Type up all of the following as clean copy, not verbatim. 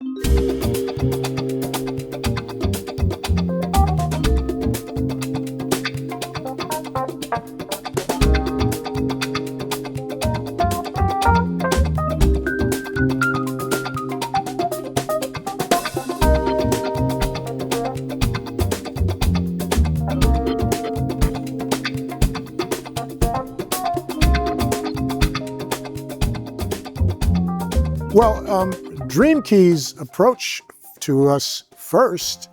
Well, DreamKey's approach to us first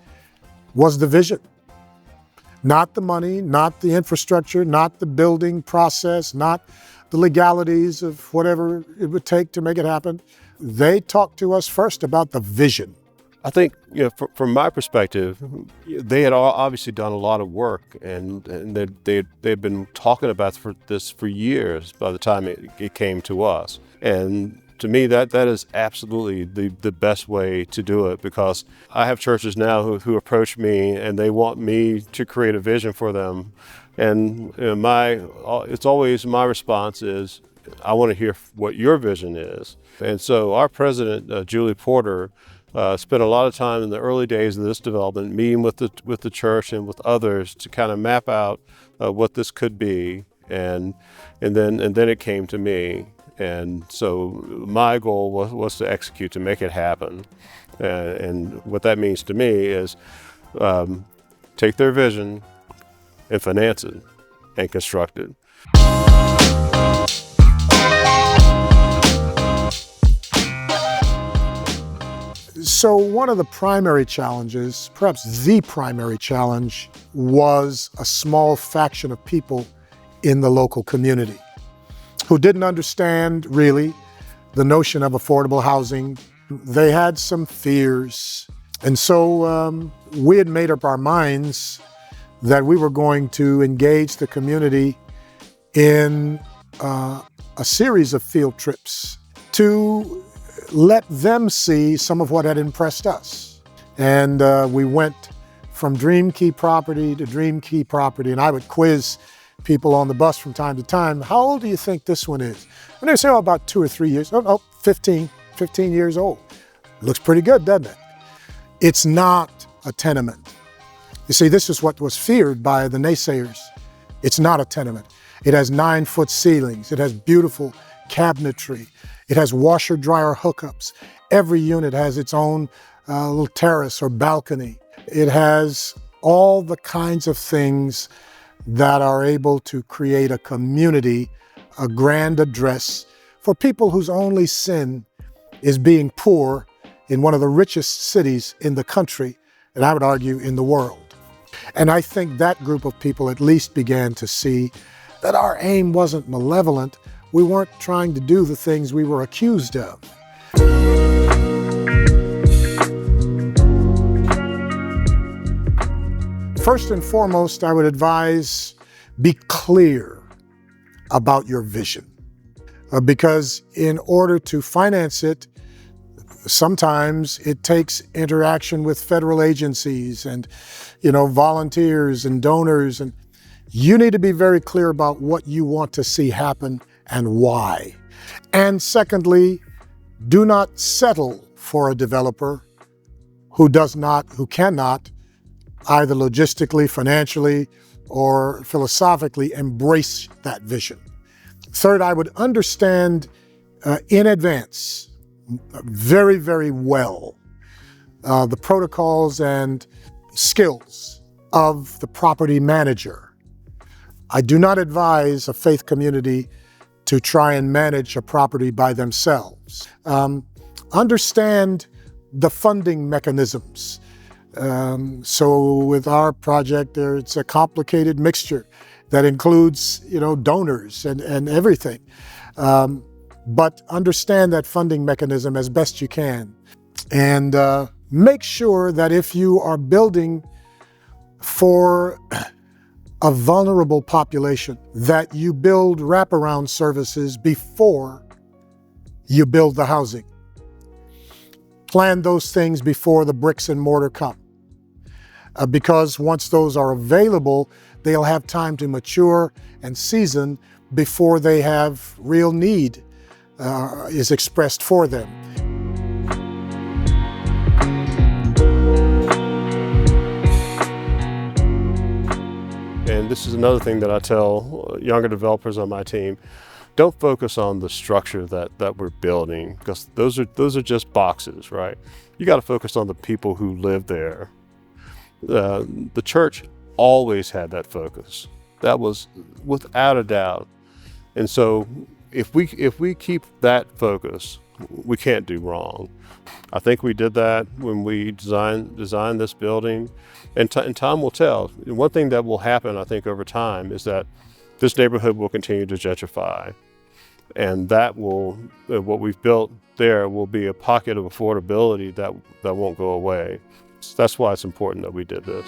was the vision. Not the money, not the infrastructure, not the building process, not the legalities of whatever it would take to make it happen. They talked to us first about the vision. I think, from my perspective, they had obviously done a lot of work, and they'd been talking about this for years by the time it came to us. And to me, that is absolutely the best way to do it, because I have churches now who approach me and they want me to create a vision for them. And it's always my response is, I want to hear what your vision is. And so our president, Julie Porter, spent a lot of time in the early days of this development meeting with the church and with others to kind of map out what this could be. And then it came to me. And so my goal was to execute, to make it happen. And what that means to me is take their vision and finance it and construct it. So one of the primary challenges, perhaps the primary challenge, was a small faction of people in the local community who didn't understand really the notion of affordable housing. They had some fears. And so we had made up our minds that we were going to engage the community in a series of field trips to let them see some of what had impressed us. And we went from DreamKey property to DreamKey property, and I would quiz people on the bus from time to time, how old do you think this one is? And they say, oh, about 2 or 3 years. Oh, 15 years old. Looks pretty good, doesn't it? It's not a tenement. You see, this is what was feared by the naysayers. It's not a tenement. It has 9-foot ceilings. It has beautiful cabinetry. It has washer dryer hookups. Every unit has its own little terrace or balcony. It has all the kinds of things that are able to create a community, a grand address for people whose only sin is being poor in one of the richest cities in the country, and I would argue in the world. And I think that group of people at least began to see that our aim wasn't malevolent. We weren't trying to do the things we were accused of. First and foremost, I would advise, be clear about your vision. Because in order to finance it, sometimes it takes interaction with federal agencies and, volunteers and donors. And you need to be very clear about what you want to see happen and why. And secondly, do not settle for a developer who cannot either logistically, financially, or philosophically embrace that vision. Third, I would understand in advance very, very well the protocols and skills of the property manager. I do not advise a faith community to try and manage a property by themselves. Understand the funding mechanisms. So with our project, it's a complicated mixture that includes, donors and everything. But understand that funding mechanism as best you can. And make sure that if you are building for a vulnerable population, that you build wraparound services before you build the housing. Plan those things before the bricks and mortar come. Because once those are available, they'll have time to mature and season before they have real need is expressed for them. this is another thing that I tell younger developers on my team. Don't focus on the structure that we're building, because those are just boxes, right? You got to focus on the people who live there. The church always had that focus. That was without a doubt. And so if we keep that focus, we can't do wrong. I think we did that when we designed this building, and time will tell. One thing that will happen, I think, over time is that this neighborhood will continue to gentrify, and that will, what we've built there will be a pocket of affordability that won't go away. So that's why it's important that we did this.